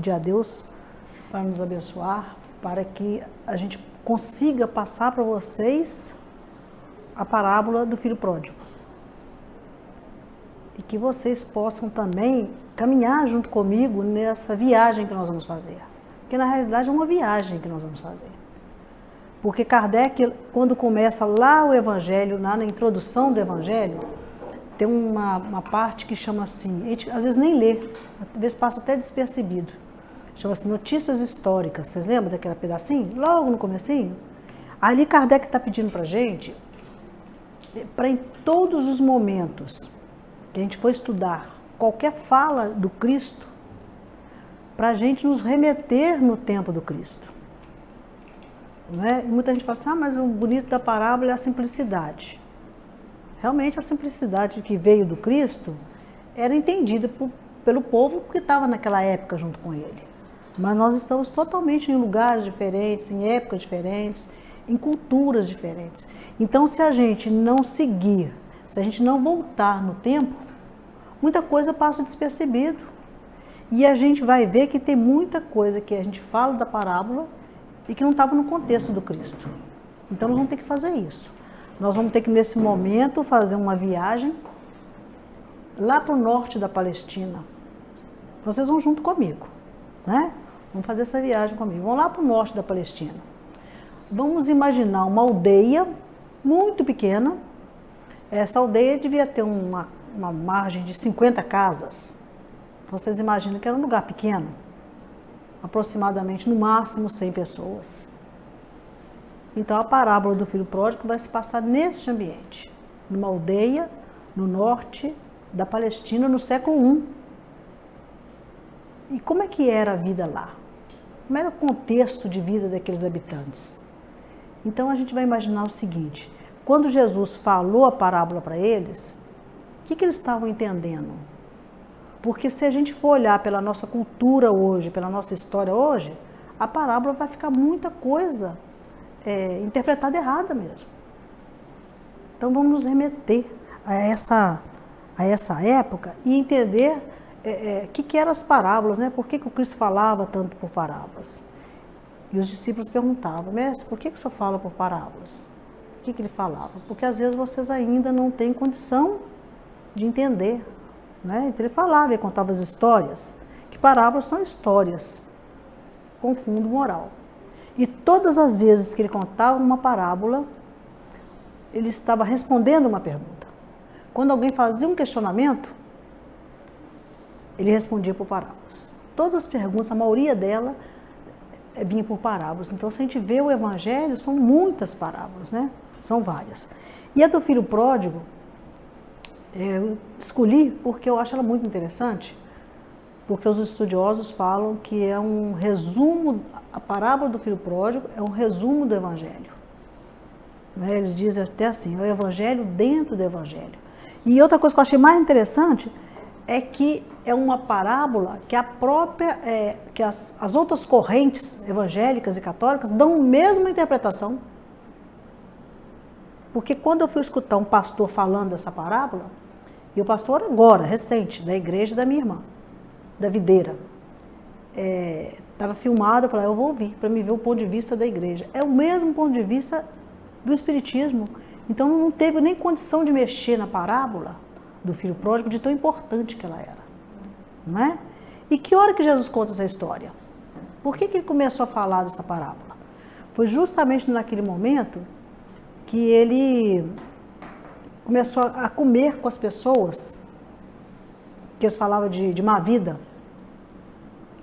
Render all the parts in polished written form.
pedir a Deus para nos abençoar, para que a gente consiga passar para vocês a parábola do filho pródigo. E que vocês possam também caminhar junto comigo nessa viagem que nós vamos fazer. Porque na realidade é uma viagem que nós vamos fazer. Porque Kardec, quando começa lá o Evangelho, na introdução do Evangelho, tem uma parte que chama assim, a gente às vezes nem lê, às vezes passa até despercebido. Chama-se Notícias Históricas. Vocês lembram daquele pedacinho? Logo no comecinho? Ali Kardec está pedindo para a gente, para em todos os momentos que a gente for estudar qualquer fala do Cristo, para a gente nos remeter no tempo do Cristo. Né? E muita gente fala assim, mas o bonito da parábola é a simplicidade. Realmente a simplicidade que veio do Cristo era entendida pelo povo que estava naquela época junto com ele. Mas nós estamos totalmente em lugares diferentes, em épocas diferentes, em culturas diferentes. Então, se a gente não seguir, se a gente não voltar no tempo, muita coisa passa despercebido. E a gente vai ver que tem muita coisa que a gente fala da parábola e que não estava no contexto do Cristo. Então, nós vamos ter que fazer isso. Nós vamos ter que, nesse momento, fazer uma viagem lá para o norte da Palestina. Vocês vão junto comigo, né? Vamos fazer essa viagem comigo. Vamos lá para o norte da Palestina. Vamos imaginar uma aldeia muito pequena. Essa aldeia devia ter uma margem de 50 casas. Vocês imaginam que era um lugar pequeno? Aproximadamente, no máximo, 100 pessoas. Então, a parábola do filho pródigo vai se passar neste ambiente, numa aldeia no norte da Palestina, no século I. E como é que era a vida lá? Como era o contexto de vida daqueles habitantes? Então, a gente vai imaginar o seguinte, quando Jesus falou a parábola para eles, o que eles estavam entendendo? Porque se a gente for olhar pela nossa cultura hoje, pela nossa história hoje, a parábola vai ficar muita coisa interpretada errada mesmo. Então vamos nos remeter a essa época e entender o que eram as parábolas, né? Por que o Cristo falava tanto por parábolas? E os discípulos perguntavam, mestre, por que o senhor fala por parábolas? O que ele falava? Porque às vezes vocês ainda não têm condição de entender, né? Então ele falava, ele contava as histórias, que parábolas são histórias com fundo moral. E todas as vezes que ele contava uma parábola, ele estava respondendo uma pergunta. Quando alguém fazia um questionamento, ele respondia por parábolas. Todas as perguntas, a maioria dela, vinha por parábolas. Então, se a gente vê o Evangelho, são muitas parábolas, né? São várias. E a do filho pródigo, eu escolhi porque eu acho ela muito interessante, porque os estudiosos falam que é um resumo, a parábola do filho pródigo é um resumo do Evangelho. Né? Eles dizem até assim, é o Evangelho dentro do Evangelho. E outra coisa que eu achei mais interessante é que é uma parábola que a própria, que as outras correntes evangélicas e católicas dão a mesma interpretação. Porque quando eu fui escutar um pastor falando dessa parábola, e o pastor agora, recente, da igreja da minha irmã, da videira, estava filmado, eu falei, eu vou ouvir, para me ver o ponto de vista da igreja. É o mesmo ponto de vista do Espiritismo. Então não teve nem condição de mexer na parábola do filho pródigo, de tão importante que ela era. Não é? E que hora que Jesus conta essa história? Por que ele começou a falar dessa parábola? Foi justamente naquele momento que ele começou a comer com as pessoas, que eles falavam de má vida.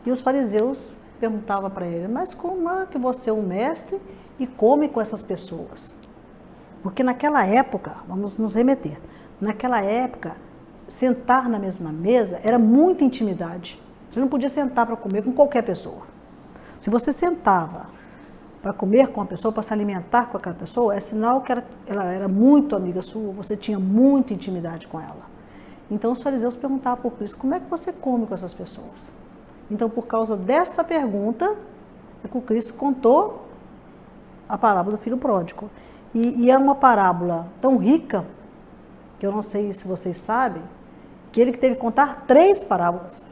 E os fariseus perguntavam para ele, mas como é que você é um mestre e come com essas pessoas? Porque naquela época, vamos nos remeter, naquela época, sentar na mesma mesa era muita intimidade. Você não podia sentar para comer com qualquer pessoa. Se você sentava para comer com uma pessoa, para se alimentar com aquela pessoa, é sinal que ela era muito amiga sua, você tinha muita intimidade com ela. Então os fariseus perguntavam por Cristo, como é que você come com essas pessoas? Então, por causa dessa pergunta, é que o Cristo contou a parábola do filho pródigo. E é uma parábola tão rica, que eu não sei se vocês sabem, que ele teve que contar 3 parábolas.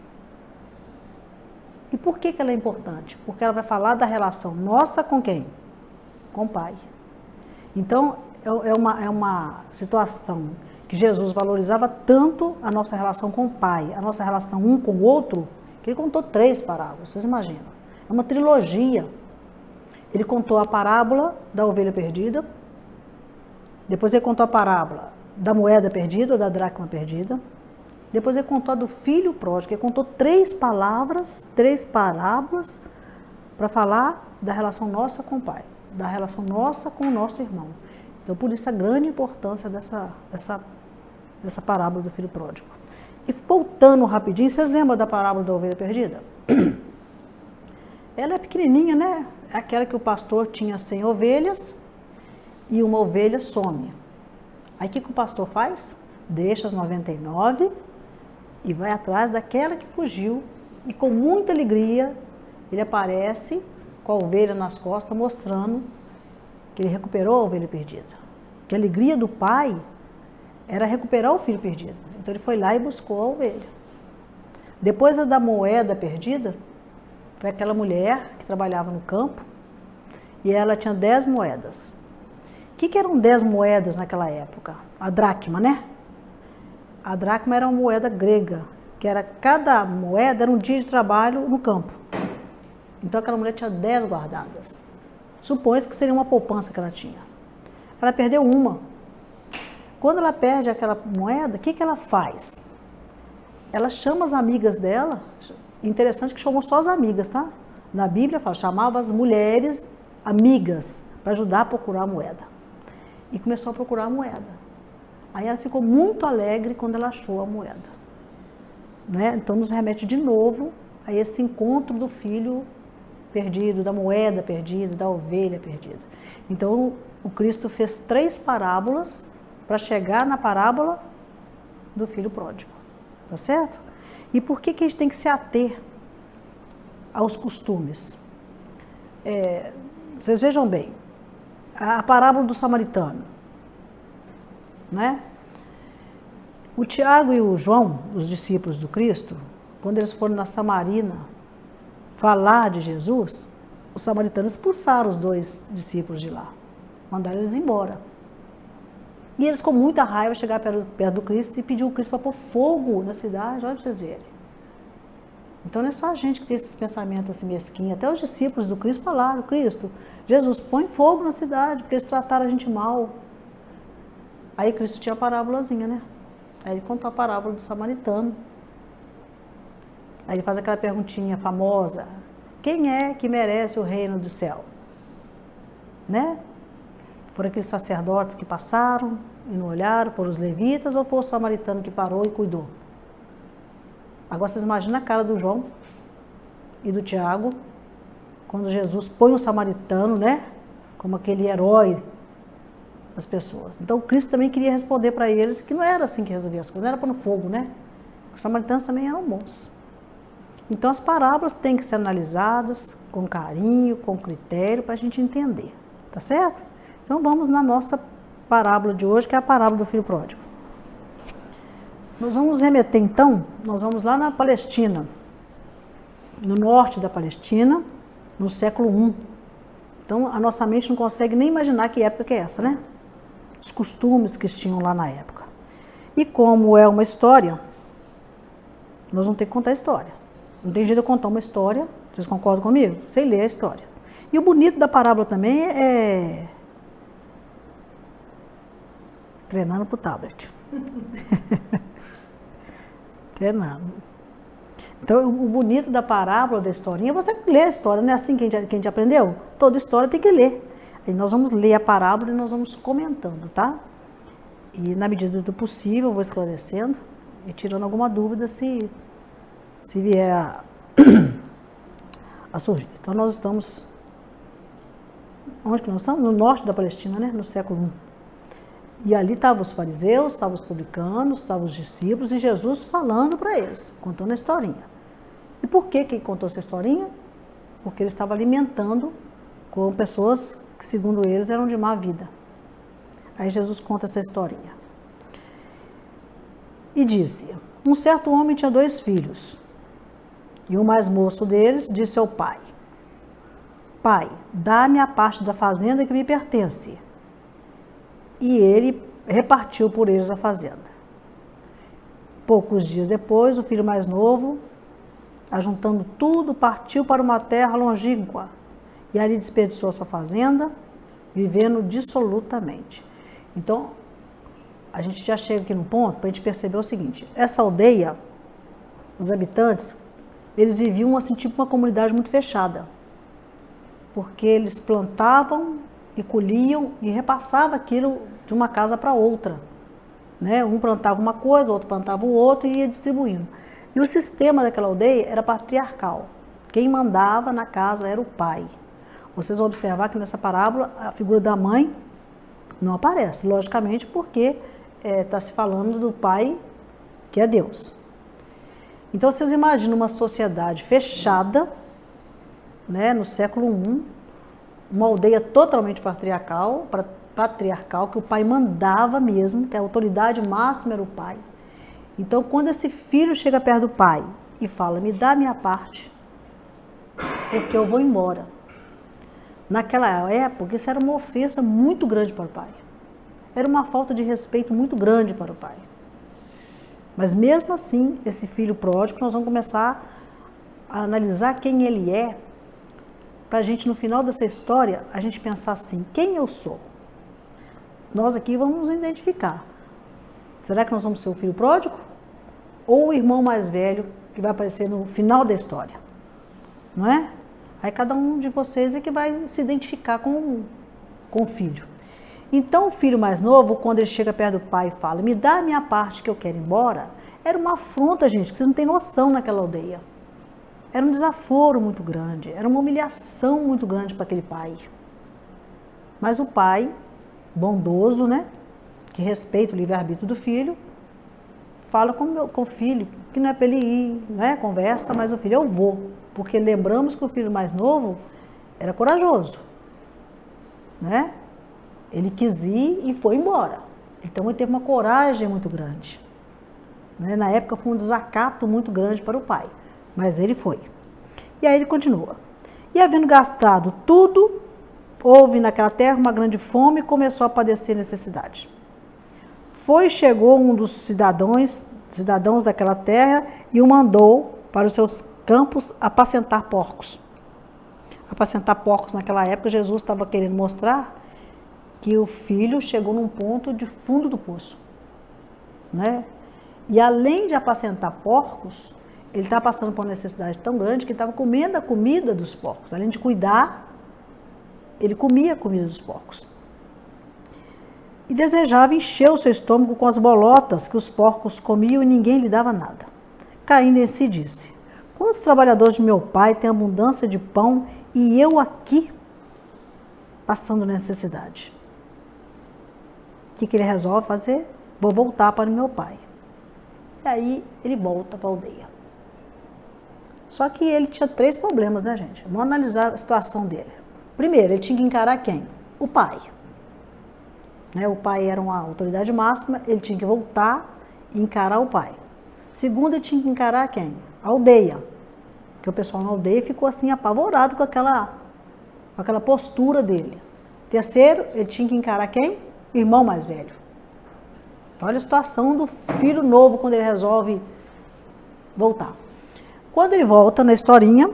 E por que ela é importante? Porque ela vai falar da relação nossa com quem? Com o Pai. Então, é uma situação que Jesus valorizava tanto a nossa relação com o Pai, a nossa relação um com o outro, que ele contou 3 parábolas, vocês imaginam? É uma trilogia. Ele contou a parábola da ovelha perdida, depois ele contou a parábola da moeda perdida, ou da dracma perdida, depois ele contou a do filho pródigo, ele contou 3 parábolas para falar da relação nossa com o Pai, da relação nossa com o nosso irmão. Então, por isso a grande importância dessa parábola do filho pródigo. E voltando rapidinho, vocês lembram da parábola da ovelha perdida? Ela é pequenininha, né? É aquela que o pastor tinha 100 ovelhas e uma ovelha some. Aí o que o pastor faz? Deixa as 99 e vai atrás daquela que fugiu. E com muita alegria, ele aparece com a ovelha nas costas, mostrando que ele recuperou a ovelha perdida. Que a alegria do pai era recuperar o filho perdido. Então ele foi lá e buscou a ovelha. Depois da moeda perdida, foi aquela mulher que trabalhava no campo e ela tinha 10 moedas. O que eram 10 moedas naquela época? A dracma, né? A dracma era uma moeda grega, que era cada moeda era um dia de trabalho no campo. Então aquela mulher tinha 10 guardadas. Supõe-se que seria uma poupança que ela tinha. Ela perdeu uma. Quando ela perde aquela moeda, o que ela faz? Ela chama as amigas dela. Interessante que chamou só as amigas, tá? Na Bíblia fala, chamava as mulheres amigas para ajudar a procurar a moeda. E começou a procurar a moeda. Aí ela ficou muito alegre quando ela achou a moeda. Né? Então nos remete de novo a esse encontro do filho perdido, da moeda perdida, da ovelha perdida. Então o Cristo fez 3 parábolas para chegar na parábola do filho pródigo. Tá certo? E por que a gente tem que se ater aos costumes? Vocês vejam bem, a parábola do samaritano, né? O Tiago e o João, os discípulos do Cristo, quando eles foram na Samarina falar de Jesus, os samaritanos expulsaram os 2 discípulos de lá, mandaram eles embora. E eles com muita raiva chegaram perto do Cristo e pediu o Cristo para pôr fogo na cidade, olha para vocês verem. Então não é só a gente que tem esses pensamentos assim mesquinhos, até os discípulos do Cristo falaram, Cristo, Jesus, põe fogo na cidade, porque eles trataram a gente mal. Aí Cristo tinha a parábolazinha, né? Aí ele contou a parábola do samaritano. Aí ele faz aquela perguntinha famosa, quem é que merece o reino do céu? Né? Foram aqueles sacerdotes que passaram e não olharam, foram os levitas ou foi o samaritano que parou e cuidou? Agora vocês imaginam a cara do João e do Tiago, quando Jesus põe o samaritano, né, como aquele herói das pessoas. Então o Cristo também queria responder para eles que não era assim que resolvia as coisas, não era pôr no fogo, né? Os samaritanos também eram bons. Então as parábolas têm que ser analisadas com carinho, com critério, para a gente entender, tá certo? Então vamos na nossa parábola de hoje, que é a parábola do filho pródigo. Nós vamos remeter então, nós vamos lá na Palestina, no norte da Palestina, no século I. Então a nossa mente não consegue nem imaginar que época que é essa, né? Os costumes que tinham lá na época. E como é uma história, nós vamos ter que contar a história. Não tem jeito de eu contar uma história, vocês concordam comigo? Sem ler a história. E o bonito da parábola também é treinando para o tablet. Treinando. Então, o bonito da parábola, da historinha, é você ler a história, não é assim que a gente aprendeu? Toda história tem que ler. E nós vamos ler a parábola e nós vamos comentando, tá? E na medida do possível, eu vou esclarecendo e tirando alguma dúvida se vier a surgir. Então, nós estamos... Onde que nós estamos? No norte da Palestina, né? No século I. E ali estavam os fariseus, estavam os publicanos, estavam os discípulos e Jesus falando para eles, contando a historinha. E por que ele contou essa historinha? Porque ele estava alimentando com pessoas que, segundo eles, eram de má vida. Aí Jesus conta essa historinha. E disse, um certo homem tinha 2 filhos. E o mais moço deles disse ao pai: Pai, dá-me a parte da fazenda que me pertence. E ele repartiu por eles a fazenda. Poucos dias depois, o filho mais novo, ajuntando tudo, partiu para uma terra longínqua e ali desperdiçou sua fazenda, vivendo dissolutamente. Então, a gente já chega aqui no ponto para a gente perceber o seguinte: essa aldeia, os habitantes, eles viviam assim, tipo uma comunidade muito fechada, porque eles plantavam e colhiam e repassavam aquilo de uma casa para outra, né? Um plantava uma coisa, o outro plantava o outro e ia distribuindo. E o sistema daquela aldeia era patriarcal. Quem mandava na casa era o pai. Vocês vão observar que nessa parábola a figura da mãe não aparece, logicamente, porque está se falando do pai, que é Deus. Então vocês imaginam uma sociedade fechada, né, no século I, uma aldeia totalmente patriarcal, que o pai mandava mesmo, que a autoridade máxima era o pai. Então, quando esse filho chega perto do pai e fala: me dá a minha parte, porque eu vou embora. Naquela época, isso era uma ofensa muito grande para o pai. Era uma falta de respeito muito grande para o pai. Mas mesmo assim, esse filho pródigo, nós vamos começar a analisar quem ele é, para a gente, no final dessa história, a gente pensar assim: quem eu sou? Nós aqui vamos nos identificar. Será que nós vamos ser o filho pródigo? Ou o irmão mais velho que vai aparecer no final da história? Não é? Aí cada um de vocês é que vai se identificar com o filho. Então o filho mais novo, quando ele chega perto do pai e fala: me dá a minha parte que eu quero ir embora, era uma afronta, gente, que vocês não têm noção naquela aldeia. Era um desaforo muito grande, era uma humilhação muito grande para aquele pai. Mas o pai, bondoso, né, que respeita o livre-arbítrio do filho, fala com o filho, que não é para ele ir, né, conversa, mas o filho: eu vou. Porque lembramos que o filho mais novo era corajoso, né? Ele quis ir e foi embora. Então ele teve uma coragem muito grande, né? Na época foi um desacato muito grande para o pai, mas ele foi. E aí ele continua: e havendo gastado tudo, houve naquela terra uma grande fome e começou a padecer necessidade. Chegou um dos cidadãos daquela terra e o mandou para os seus campos apacentar porcos. Apacentar porcos naquela época, Jesus estava querendo mostrar que o filho chegou num ponto de fundo do poço, né? E além de apacentar porcos, ele estava passando por uma necessidade tão grande que ele estava comendo a comida dos porcos. Além de cuidar, ele comia a comida dos porcos. E desejava encher o seu estômago com as bolotas que os porcos comiam e ninguém lhe dava nada. Caindo em si, disse: quantos trabalhadores de meu pai têm abundância de pão e eu aqui passando necessidade? O que ele resolve fazer? Vou voltar para o meu pai. E aí ele volta para a aldeia. Só que ele tinha 3 problemas, né, gente? Vamos analisar a situação dele. Primeiro, ele tinha que encarar quem? O pai. Né? O pai era uma autoridade máxima, ele tinha que voltar e encarar o pai. Segundo, ele tinha que encarar quem? A aldeia. Porque o pessoal na aldeia ficou assim apavorado com aquela postura dele. Terceiro, ele tinha que encarar quem? O irmão mais velho. Olha a situação do filho novo quando ele resolve voltar. Quando ele volta na historinha,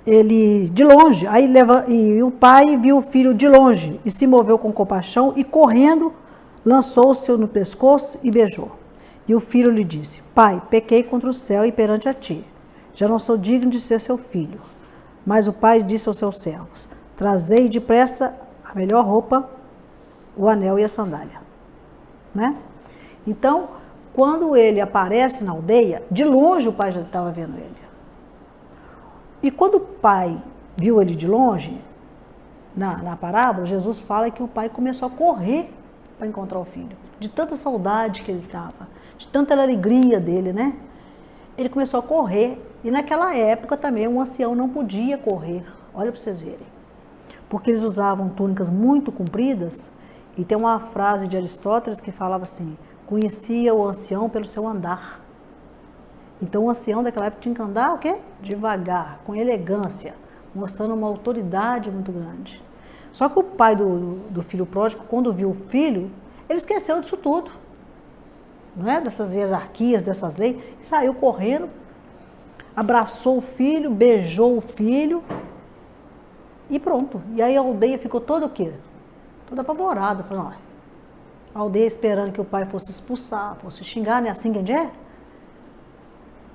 ele de longe, e o pai viu o filho de longe e se moveu com compaixão e correndo lançou-se no pescoço e beijou. E o filho lhe disse: pai, pequei contra o céu e perante a ti, já não sou digno de ser seu filho. Mas o pai disse aos seus servos: trazei depressa a melhor roupa, o anel e a sandália, né? Então, quando ele aparece na aldeia, de longe o pai já estava vendo ele. E quando o pai viu ele de longe, na parábola, Jesus fala que o pai começou a correr para encontrar o filho, de tanta saudade que ele estava, de tanta alegria dele, né? Ele começou a correr, e naquela época também um ancião não podia correr, olha para vocês verem, porque eles usavam túnicas muito compridas, e tem uma frase de Aristóteles que falava assim: conhecia o ancião pelo seu andar. Então o ancião daquela época tinha que andar o quê? Devagar, com elegância, mostrando uma autoridade muito grande. Só que o pai do filho pródigo, quando viu o filho, ele esqueceu disso tudo, não é? Dessas hierarquias, dessas leis, e saiu correndo, abraçou o filho, beijou o filho e pronto. E aí a aldeia ficou toda o quê? Toda apavorada, falando, olha, a aldeia esperando que o pai fosse expulsar, fosse xingar, né? Assim que é.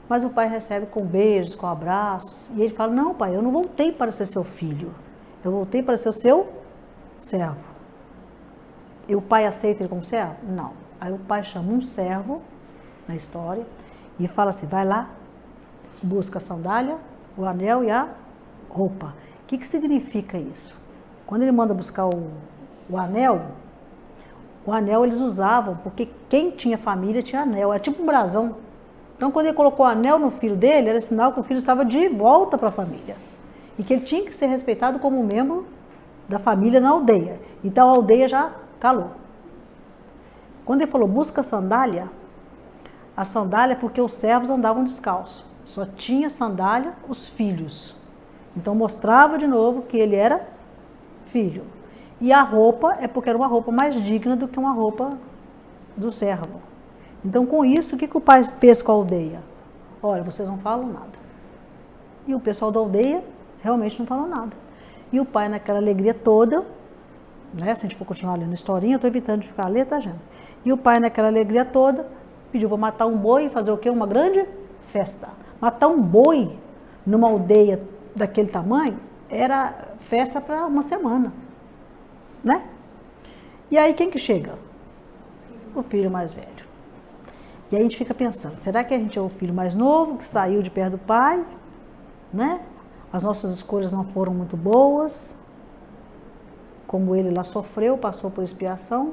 Mas o pai recebe com beijos, com abraços, e ele fala, não pai, eu não voltei para ser seu filho, eu voltei para ser o seu servo. E o pai aceita ele como servo? Não. Aí o pai chama um servo, na história, e fala assim, vai lá, busca a sandália, o anel e a roupa. O que significa isso? Quando ele manda buscar o anel eles usavam, porque quem tinha família tinha anel, era tipo um brasão. Então, quando ele colocou o anel no filho dele, era sinal que o filho estava de volta para a família. E que ele tinha que ser respeitado como membro da família na aldeia. Então, a aldeia já calou. Quando ele falou, busca a sandália é porque os servos andavam descalços. Só tinha sandália os filhos. Então, mostrava de novo que ele era filho. E a roupa é porque era uma roupa mais digna do que uma roupa do servo. Então, com isso, o que o pai fez com a aldeia? Olha, vocês não falam nada. E o pessoal da aldeia realmente não falou nada. E o pai, naquela alegria toda, né, se a gente for continuar lendo a historinha, eu estou evitando de ficar a ler, tá, gente? E o pai, naquela alegria toda, pediu para matar um boi e fazer o quê? Uma grande festa. Matar um boi numa aldeia daquele tamanho era festa para uma semana, né? E aí, quem que chega? O filho mais velho. E aí a gente fica pensando, será que a gente é o filho mais novo, que saiu de perto do pai, né? As nossas escolhas não foram muito boas, como ele lá sofreu, passou por expiação,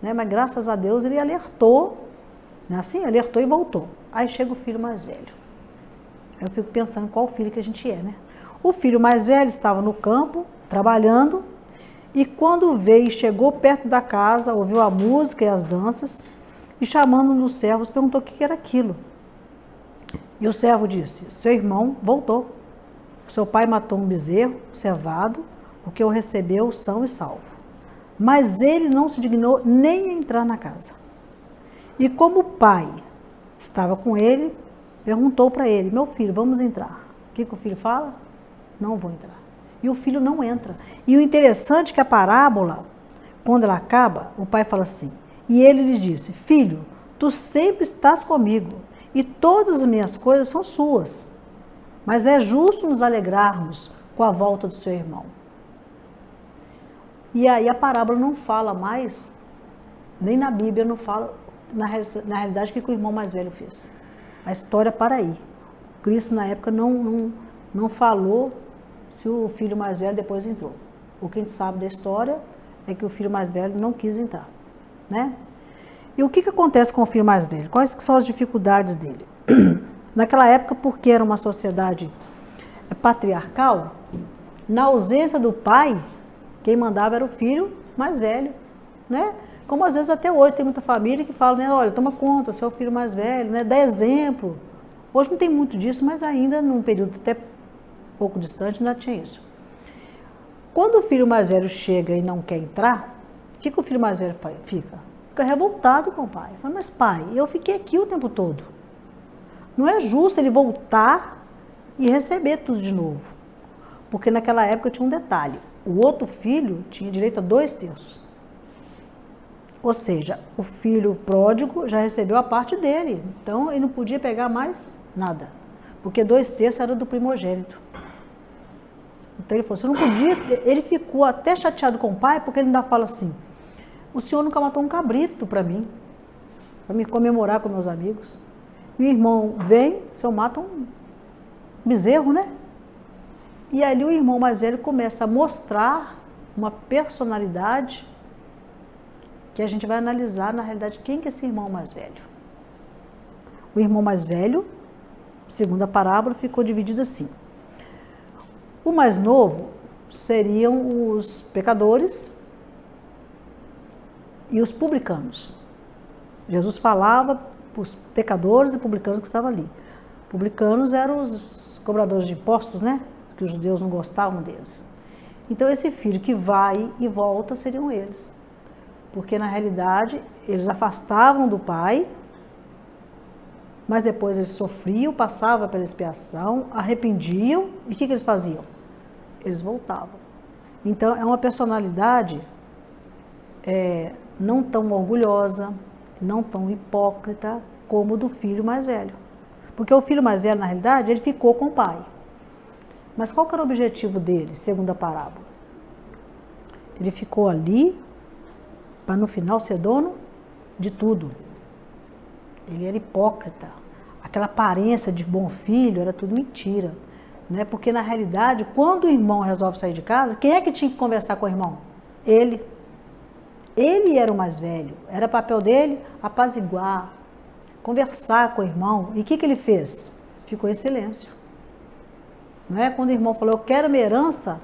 né? Mas graças a Deus ele alertou, né? Assim, alertou e voltou. Aí chega o filho mais velho. Aí eu fico pensando qual filho que a gente é, né? O filho mais velho estava no campo, trabalhando, e quando veio e chegou perto da casa, ouviu a música e as danças, e chamando um dos servos, perguntou o que era aquilo. E o servo disse, seu irmão voltou. Seu pai matou um bezerro cevado, porque o recebeu são e salvo. Mas ele não se dignou nem a entrar na casa. E como o pai estava com ele, perguntou para ele, meu filho, vamos entrar. O que o filho fala? Não vou entrar. E o filho não entra. E o interessante é que a parábola, quando ela acaba, o pai fala assim, e ele lhes disse, filho, tu sempre estás comigo, e todas as minhas coisas são suas. Mas é justo nos alegrarmos com a volta do seu irmão. E aí a parábola não fala mais, nem na Bíblia não fala, na realidade, o que o irmão mais velho fez. A história para aí. Cristo, na época, não falou se o filho mais velho depois entrou. O que a gente sabe da história é que o filho mais velho não quis entrar. Né? E o que acontece com o filho mais velho? Quais são as dificuldades dele? Naquela época, porque era uma sociedade patriarcal, na ausência do pai, quem mandava era o filho mais velho, né? Como às vezes até hoje tem muita família que fala, né, olha, toma conta, você é o filho mais velho, né? Dá exemplo. Hoje não tem muito disso, mas ainda num período até pouco distante ainda tinha isso. Quando o filho mais velho chega e não quer entrar, o que o filho mais velho fica? Fica revoltado com o pai. Fala, mas pai, eu fiquei aqui o tempo todo. Não é justo ele voltar e receber tudo de novo. Porque naquela época tinha um detalhe. O outro filho tinha direito a 2/3. Ou seja, o filho pródigo já recebeu a parte dele. Então ele não podia pegar mais nada. Porque 2/3 era do primogênito. Então ele falou, você não podia. Ele ficou até chateado com o pai, porque ele ainda fala assim, o senhor nunca matou um cabrito para mim, para me comemorar com meus amigos. E o irmão vem, o senhor mata um bezerro, né? E ali o irmão mais velho começa a mostrar uma personalidade que a gente vai analisar, na realidade, quem que é esse irmão mais velho. O irmão mais velho, segundo a parábola, ficou dividido assim. O mais novo seriam os pecadores e os publicanos. Jesus falava os pecadores e publicanos que estavam ali. Publicanos eram os cobradores de impostos, né? Que os judeus não gostavam deles. Então esse filho que vai e volta seriam eles. Porque na realidade eles afastavam do pai, mas depois eles sofriam, passavam pela expiação, arrependiam, e o que eles faziam? Eles voltavam. Então é uma personalidade não tão orgulhosa, não tão hipócrita como o do filho mais velho. Porque o filho mais velho, na realidade, ele ficou com o pai. Mas qual que era o objetivo dele, segundo a parábola? Ele ficou ali para no final ser dono de tudo. Ele era hipócrita. Aquela aparência de bom filho era tudo mentira. Né? Porque na realidade, quando o irmão resolve sair de casa, quem é que tinha que conversar com o irmão? Ele. Ele era o mais velho. Era papel dele apaziguar, conversar com o irmão. E o que ele fez? Ficou em silêncio. Não é? Quando o irmão falou, eu quero minha herança,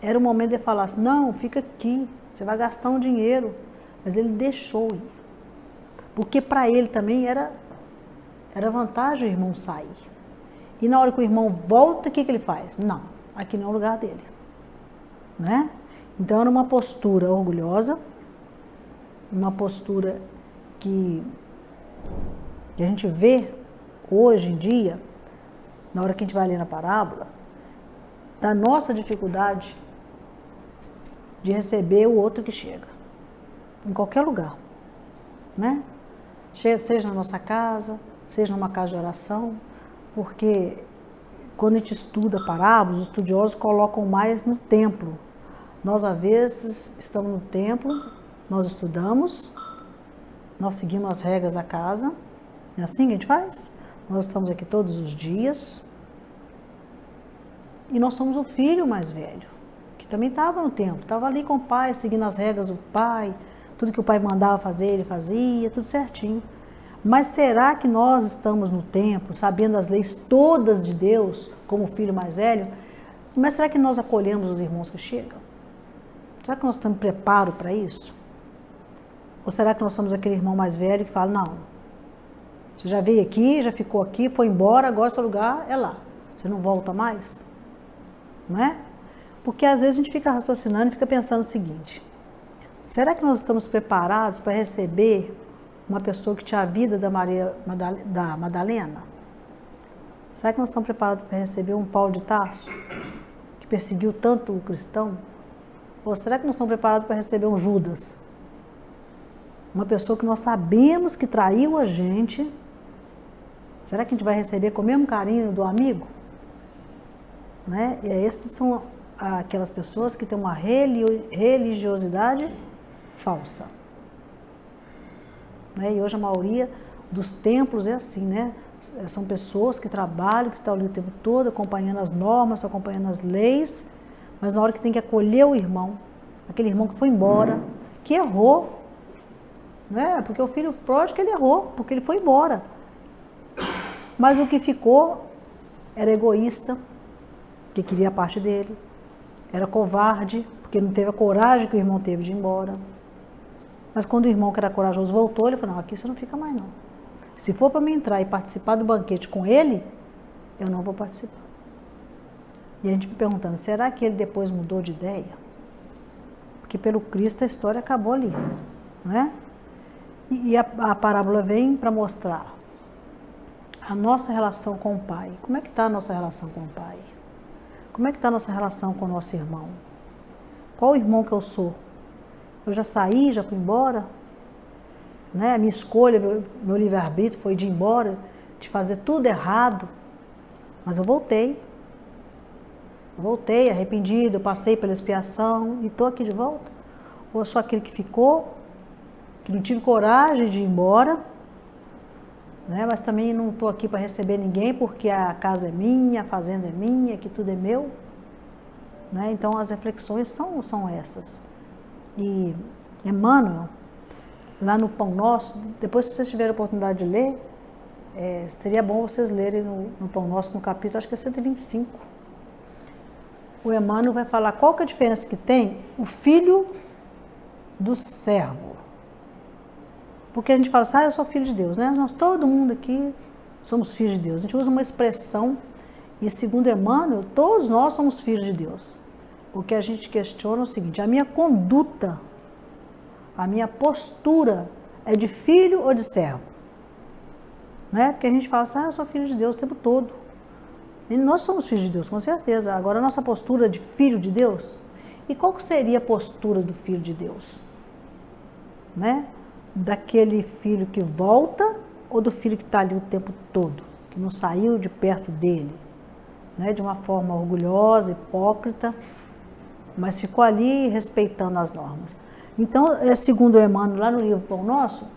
era o momento de ele falar assim, não, fica aqui, você vai gastar um dinheiro. Mas ele deixou ir. Porque para ele também era vantagem o irmão sair. E na hora que o irmão volta, o que ele faz? Não, aqui não é o lugar dele. Né? Então era uma postura orgulhosa, uma postura que a gente vê hoje em dia, na hora que a gente vai ler na parábola, da nossa dificuldade de receber o outro que chega, em qualquer lugar, né? Seja na nossa casa, seja numa casa de oração, porque quando a gente estuda parábolas, os estudiosos colocam mais no templo. Nós, às vezes, estamos no templo, nós estudamos, nós seguimos as regras da casa, é assim que a gente faz? Nós estamos aqui todos os dias, e nós somos o filho mais velho, que também estava no templo, estava ali com o pai, seguindo as regras do pai, tudo que o pai mandava fazer, ele fazia, tudo certinho. Mas será que nós estamos no templo, sabendo as leis todas de Deus, como filho mais velho? Mas será que nós acolhemos os irmãos que chegam? Será que nós estamos preparados para isso? Ou será que nós somos aquele irmão mais velho que fala, não, você já veio aqui, já ficou aqui, foi embora, agora seu lugar é lá. Você não volta mais? Não é? Porque às vezes a gente fica raciocinando e fica pensando o seguinte, será que nós estamos preparados para receber uma pessoa que tinha a vida da Madalena? Será que nós estamos preparados para receber um Paulo de Tarso, que perseguiu tanto o cristão? Ou será que nós estamos preparados para receber um Judas? Uma pessoa que nós sabemos que traiu a gente, será que a gente vai receber com o mesmo carinho do amigo? Né? E essas são aquelas pessoas que têm uma religiosidade falsa. Né? E hoje a maioria dos templos é assim, né? São pessoas que trabalham, que estão ali o tempo todo, acompanhando as normas, acompanhando as leis, mas na hora que tem que acolher o irmão, aquele irmão que foi embora, que errou, né? Porque o filho pródigo, ele errou, porque ele foi embora. Mas o que ficou era egoísta, que queria a parte dele, era covarde, porque não teve a coragem que o irmão teve de ir embora. Mas quando o irmão que era corajoso voltou, ele falou, não, aqui você não fica mais não. Se for para mim entrar e participar do banquete com ele, eu não vou participar. E a gente fica perguntando, será que ele depois mudou de ideia? Porque pelo Cristo a história acabou ali, não é? E a parábola vem para mostrar a nossa relação com o Pai. Como é que está a nossa relação com o Pai? Como é que está a nossa relação com o nosso irmão? Qual o irmão que eu sou? Eu já saí, já fui embora? Né? A minha escolha, meu livre-arbítrio foi de ir embora, de fazer tudo errado. Mas eu voltei. Eu voltei arrependido, eu passei pela expiação e estou aqui de volta. Ou eu sou aquele que ficou, que não tive coragem de ir embora, né? Mas também não estou aqui para receber ninguém, porque a casa é minha, a fazenda é minha, que tudo é meu. Né? Então as reflexões são essas. E Emmanuel, lá no Pão Nosso, depois se vocês tiverem a oportunidade de ler, seria bom vocês lerem no Pão Nosso, no capítulo, acho que é 125. O Emmanuel vai falar qual que é a diferença que tem o filho do servo. Porque a gente fala assim, eu sou filho de Deus, né? Nós, todo mundo aqui, somos filhos de Deus. A gente usa uma expressão, e segundo Emmanuel, todos nós somos filhos de Deus. O que a gente questiona é o seguinte, a minha conduta, a minha postura é de filho ou de servo? Né? Porque a gente fala assim, eu sou filho de Deus o tempo todo. E nós somos filhos de Deus, com certeza. Agora, a nossa postura de filho de Deus, e qual que seria a postura do filho de Deus? Né? Daquele filho que volta ou do filho que está ali o tempo todo, que não saiu de perto dele, né? De uma forma orgulhosa, hipócrita, mas ficou ali respeitando as normas. Então, segundo Emmanuel, lá no livro Pão Nosso,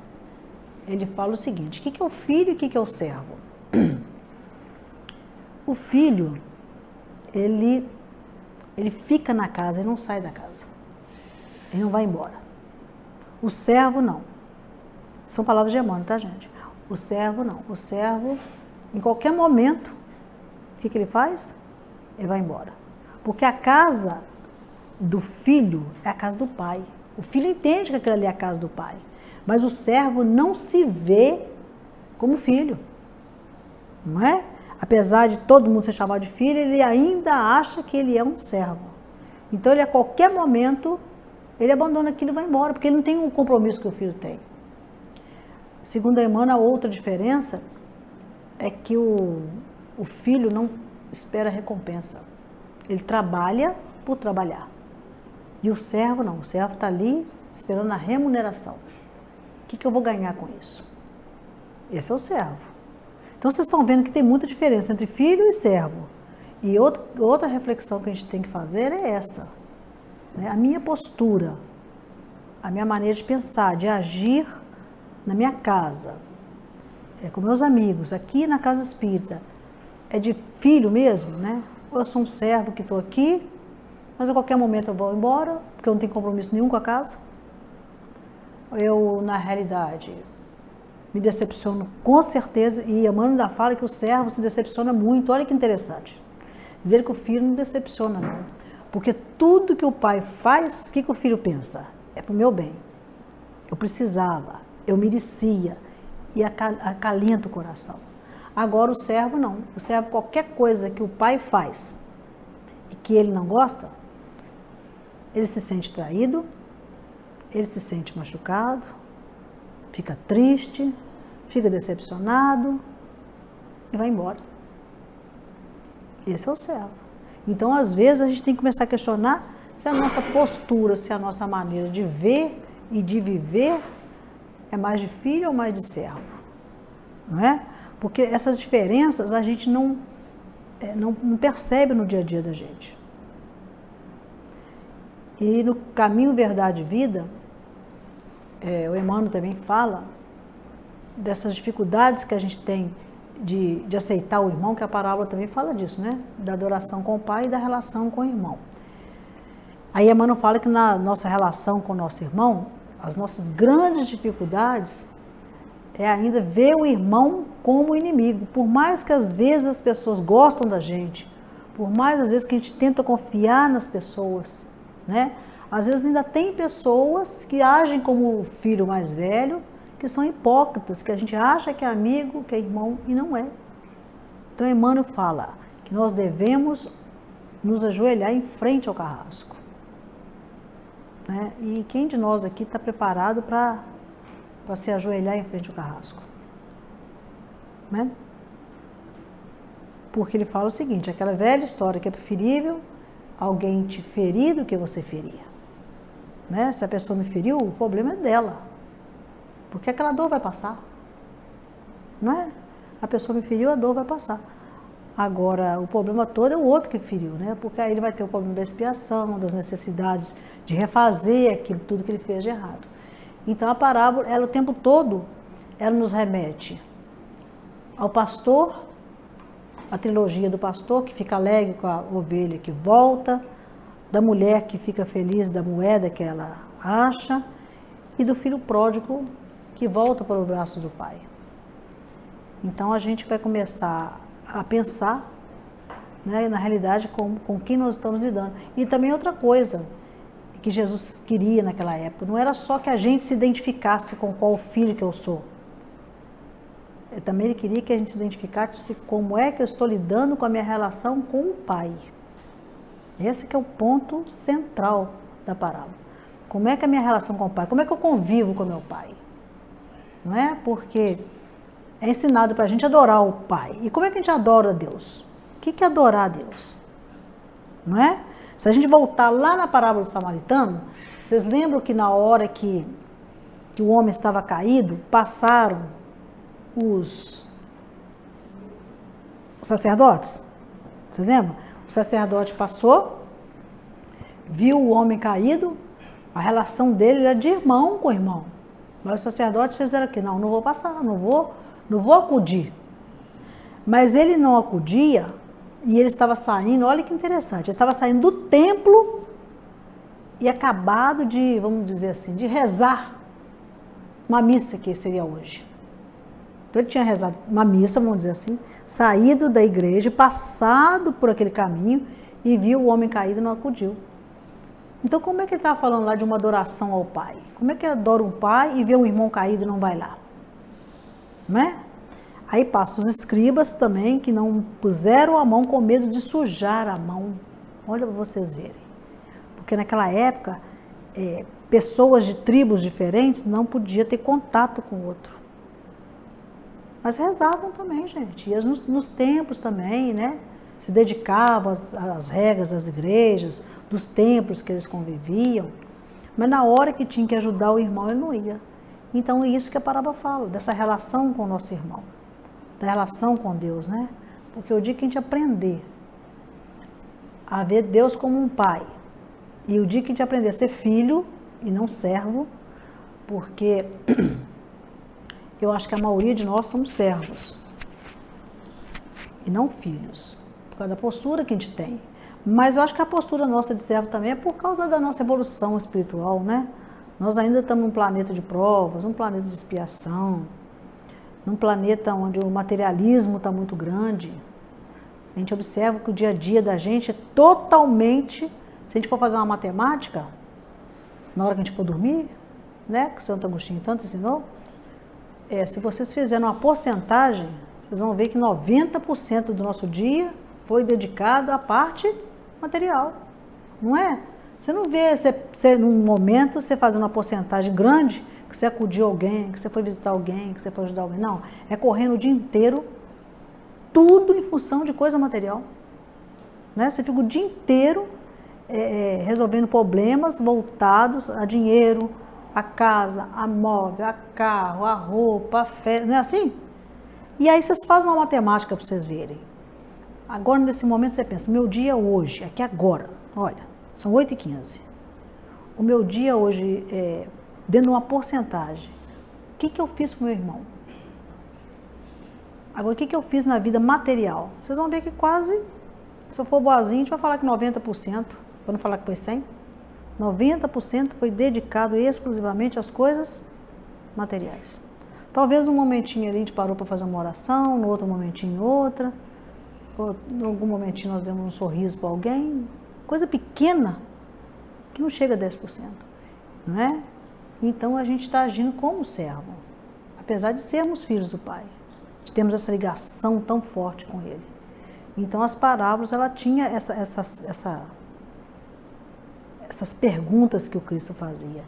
ele fala o seguinte, o que é o filho e o que é o servo? O filho, ele fica na casa, ele não sai da casa, ele não vai embora. O servo não. São palavras de Emmanuel, tá, gente? O servo não. O servo, em qualquer momento, o que ele faz? Ele vai embora. Porque a casa do filho é a casa do pai. O filho entende que aquilo ali é a casa do pai. Mas o servo não se vê como filho. Não é? Apesar de todo mundo ser chamado de filho, ele ainda acha que ele é um servo. Então, ele a qualquer momento, ele abandona aquilo e vai embora, porque ele não tem um compromisso que o filho tem. Segundo a Emmanuel, a outra diferença é que o filho não espera recompensa. Ele trabalha por trabalhar. E o servo não. O servo está ali esperando a remuneração. O que eu vou ganhar com isso? Esse é o servo. Então, vocês estão vendo que tem muita diferença entre filho e servo. E outra reflexão que a gente tem que fazer é essa. Né? A minha postura, a minha maneira de pensar, de agir na minha casa, com meus amigos, aqui na casa espírita, é de filho mesmo, né? Ou eu sou um servo que estou aqui, mas a qualquer momento eu vou embora, porque eu não tenho compromisso nenhum com a casa. Eu, na realidade, me decepciono com certeza, e Emmanuel ainda fala que o servo se decepciona muito. Olha que interessante. Dizer que o filho não decepciona, não. Porque tudo que o pai faz, o que o filho pensa? É para o meu bem. Eu precisava, eu merecia, e acalenta o coração. Agora o servo não. O servo, qualquer coisa que o pai faz e que ele não gosta, ele se sente traído, ele se sente machucado, fica triste, fica decepcionado e vai embora. Esse é o servo. Então, às vezes, a gente tem que começar a questionar se a nossa postura, se a nossa maneira de ver e de viver é mais de filho ou mais de servo. Não é? Porque essas diferenças a gente não percebe no dia a dia da gente. E no caminho Verdade e Vida, o Emmanuel também fala dessas dificuldades que a gente tem de aceitar o irmão, que a parábola também fala disso, né? Da adoração com o pai e da relação com o irmão. Aí Emmanuel fala que na nossa relação com o nosso irmão, as nossas grandes dificuldades é ainda ver o irmão como inimigo. Por mais que às vezes as pessoas gostam da gente, por mais às vezes que a gente tenta confiar nas pessoas, né? Às vezes ainda tem pessoas que agem como o filho mais velho, que são hipócritas, que a gente acha que é amigo, que é irmão, e não é. Então Emmanuel fala que nós devemos nos ajoelhar em frente ao carrasco. Né? E quem de nós aqui está preparado para se ajoelhar em frente ao carrasco? Né? Porque ele fala o seguinte, aquela velha história que é preferível alguém te ferir do que você ferir. Né? Se a pessoa me feriu, o problema é dela. Porque aquela dor vai passar. Não é? A pessoa me feriu, a dor vai passar. Agora, o problema todo é o outro que feriu, né? Porque aí ele vai ter o problema da expiação, das necessidades de refazer aquilo, tudo que ele fez de errado. Então, a parábola, ela o tempo todo, ela nos remete ao pastor, a trilogia do pastor, que fica alegre com a ovelha que volta, da mulher que fica feliz da moeda que ela acha, e do filho pródigo que volta para o braço do pai. Então, a gente vai começar a pensar, né, na realidade, com quem nós estamos lidando. E também outra coisa, que Jesus queria naquela época. Não era só que a gente se identificasse com qual filho que eu sou. Também ele queria que a gente se identificasse como é que eu estou lidando com a minha relação com o Pai. Esse que é o ponto central da parábola. Como é que é a minha relação com o Pai? Como é que eu convivo com o meu Pai? Não é? Porque é ensinado para a gente adorar o Pai. E como é que a gente adora a Deus? O que é adorar a Deus? Não é? Se a gente voltar lá na parábola do samaritano, vocês lembram que na hora que o homem estava caído, passaram os sacerdotes? Vocês lembram? O sacerdote passou, viu o homem caído, a relação dele era de irmão com irmão. Mas os sacerdotes fizeram aqui, não vou passar, não vou acudir. Mas ele não acudia e ele estava saindo, olha que interessante, ele estava saindo do templo e acabado de, vamos dizer assim, de rezar uma missa que seria hoje. Então ele tinha rezado uma missa, vamos dizer assim, saído da igreja, passado por aquele caminho e viu o homem caído e não acudiu. Então como é que ele estava falando lá de uma adoração ao Pai? Como é que adora o Pai e vê o irmão caído e não vai lá? Não é? Aí passa os escribas também, que não puseram a mão com medo de sujar a mão. Olha para vocês verem. Porque naquela época, pessoas de tribos diferentes não podiam ter contato com o outro. Mas rezavam também, gente. Iam nos templos também, né? Se dedicavam às regras das igrejas, dos templos que eles conviviam. Mas na hora que tinha que ajudar o irmão, ele não ia. Então é isso que a parábola fala, dessa relação com o nosso irmão. Da relação com Deus, né? Porque o dia que a gente aprender a ver Deus como um pai, e o dia que a gente aprender a ser filho e não servo, porque eu acho que a maioria de nós somos servos e não filhos, por causa da postura que a gente tem. Mas eu acho que a postura nossa de servo também é por causa da nossa evolução espiritual, né? Nós ainda estamos num planeta de provas, um planeta de expiação, num planeta onde o materialismo está muito grande. A gente observa que o dia a dia da gente é totalmente, se a gente for fazer uma matemática, na hora que a gente for dormir, né, que o Santo Agostinho tanto ensinou, se vocês fizerem uma porcentagem, vocês vão ver que 90% do nosso dia foi dedicado à parte material, não é? Você não vê, num momento, você fazendo uma porcentagem grande, que você acudiu alguém, que você foi visitar alguém, que você foi ajudar alguém. Não, é correndo o dia inteiro, tudo em função de coisa material. Né? Você fica o dia inteiro resolvendo problemas voltados a dinheiro, a casa, a móvel, a carro, a roupa, a festa, não é assim? E aí vocês fazem uma matemática para vocês verem. Agora, nesse momento, você pensa, meu dia hoje, aqui agora, olha, são 8h15. O meu dia hoje dentro de uma porcentagem. O que eu fiz para o meu irmão? Agora, o que eu fiz na vida material? Vocês vão ver que quase, se eu for boazinho, a gente vai falar que 90%, para não falar que foi 100%, 90% foi dedicado exclusivamente às coisas materiais. Talvez num momentinho ali a gente parou para fazer uma oração, no outro momentinho outra, ou em algum momentinho nós demos um sorriso para alguém, coisa pequena, que não chega a 10%, não é? Então a gente está agindo como servo, apesar de sermos filhos do Pai, de termos essa ligação tão forte com Ele. Então as parábolas, ela tinha essas perguntas que o Cristo fazia,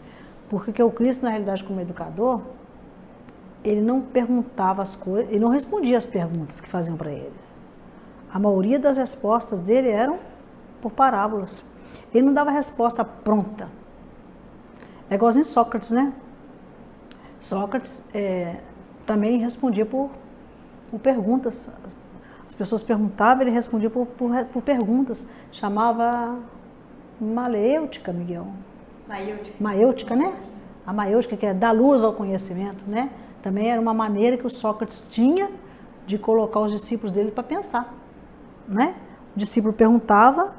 porque o Cristo, na realidade, como educador, ele não perguntava as coisas, ele não respondia as perguntas que faziam para ele. A maioria das respostas dele eram por parábolas. Ele não dava resposta pronta. É igualzinho Sócrates, né? Sócrates também respondia por perguntas. As pessoas perguntavam, ele respondia por perguntas. Chamava maiêutica, Miguel. Maiêutica, né? A maiêutica, que é dar luz ao conhecimento, né? Também era uma maneira que o Sócrates tinha de colocar os discípulos dele para pensar, né? O discípulo perguntava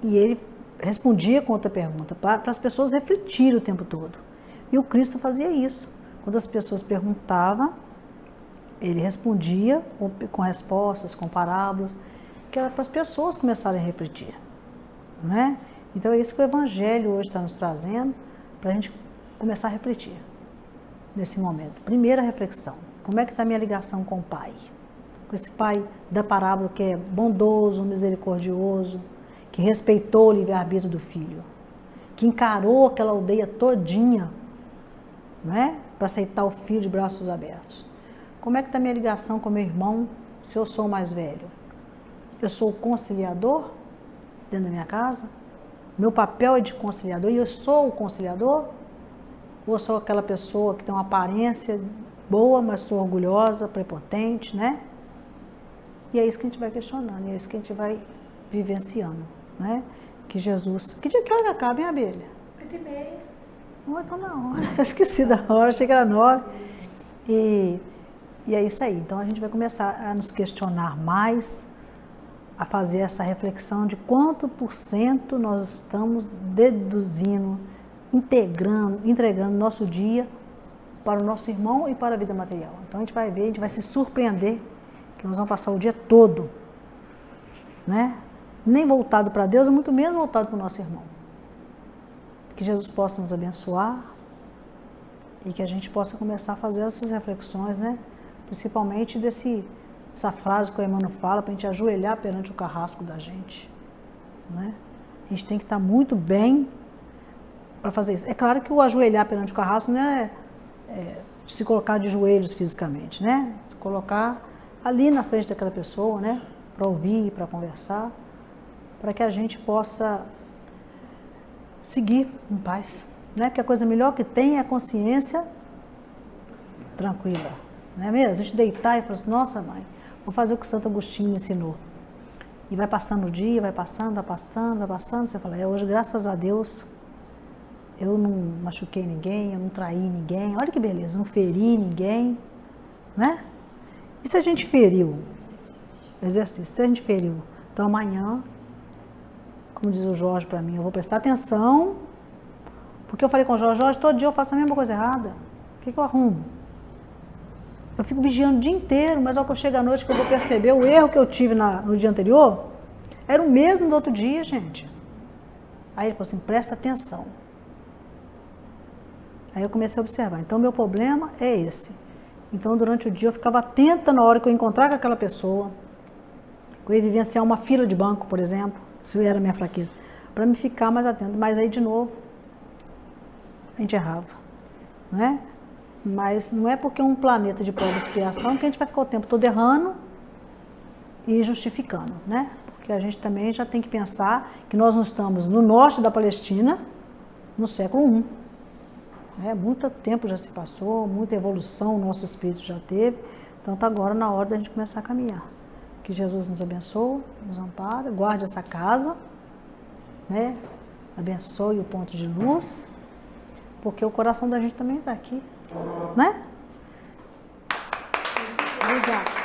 e ele respondia com outra pergunta, para as pessoas refletirem o tempo todo. E o Cristo fazia isso. Quando as pessoas perguntavam, ele respondia com respostas, com parábolas, que era para as pessoas começarem a refletir, né? Então é isso que o Evangelho hoje está nos trazendo, para a gente começar a refletir nesse momento. Primeira reflexão, como é que está a minha ligação com o Pai? Com esse Pai da parábola que é bondoso, misericordioso, que respeitou o livre-arbítrio do filho, que encarou aquela aldeia todinha, né, para aceitar o filho de braços abertos. Como é que está a minha ligação com meu irmão, se eu sou o mais velho? Eu sou o conciliador dentro da minha casa? Meu papel é de conciliador e eu sou o conciliador? Ou sou aquela pessoa que tem uma aparência boa, mas sou orgulhosa, prepotente, né? E é isso que a gente vai questionando, é isso que a gente vai vivenciando, né? Que Jesus... Que dia que hora acaba, hein, Abelha? 8h30. Não, então na hora. Esqueci da hora, achei que era 9. E é isso aí. Então a gente vai começar a nos questionar mais, a fazer essa reflexão de quanto por cento nós estamos deduzindo, entregando nosso dia para o nosso irmão e para a vida material. Então a gente vai ver, a gente vai se surpreender que nós vamos passar o dia todo, né? Nem voltado para Deus, muito menos voltado para o nosso irmão. Que Jesus possa nos abençoar e que a gente possa começar a fazer essas reflexões, né? Principalmente essa frase que o Emmanuel fala, para a gente ajoelhar perante o carrasco da gente, né? A gente tem que estar muito bem para fazer isso. É claro que o ajoelhar perante o carrasco não é se colocar de joelhos fisicamente, né? Se colocar ali na frente daquela pessoa, né? Para ouvir, para conversar, para que a gente possa seguir em paz, né? Porque a coisa melhor que tem é a consciência tranquila, não é mesmo? A gente deitar e falar assim, nossa mãe, vou fazer o que Santo Agostinho me ensinou. E vai passando o dia, vai passando, você fala, hoje graças a Deus eu não machuquei ninguém, eu não traí ninguém, olha que beleza, não feri ninguém, né? E se a gente feriu? Exercício, se a gente feriu, então amanhã, como diz o Jorge para mim, eu vou prestar atenção, porque eu falei com o Jorge, todo dia eu faço a mesma coisa errada, o que eu arrumo? Eu fico vigiando o dia inteiro, mas ao que eu chego à noite que eu vou perceber o erro que eu tive no dia anterior, era o mesmo do outro dia, gente. Aí ele falou assim, presta atenção. Aí eu comecei a observar, então meu problema é esse. Então durante o dia eu ficava atenta na hora que eu encontrar com aquela pessoa, que eu ia vivenciar uma fila de banco, por exemplo, se era a minha fraqueza, para me ficar mais atento. Mas aí de novo, a gente errava, né? Mas não é porque é um planeta de prova e expiação que a gente vai ficar o tempo todo errando e justificando, né? Porque a gente também já tem que pensar que nós não estamos no norte da Palestina no século I. Muito tempo já se passou, muita evolução o nosso espírito já teve, então está agora na hora da gente começar a caminhar. Que Jesus nos abençoe, nos ampare, guarde essa casa, né? Abençoe o ponto de luz, porque o coração da gente também está aqui, né? Obrigada.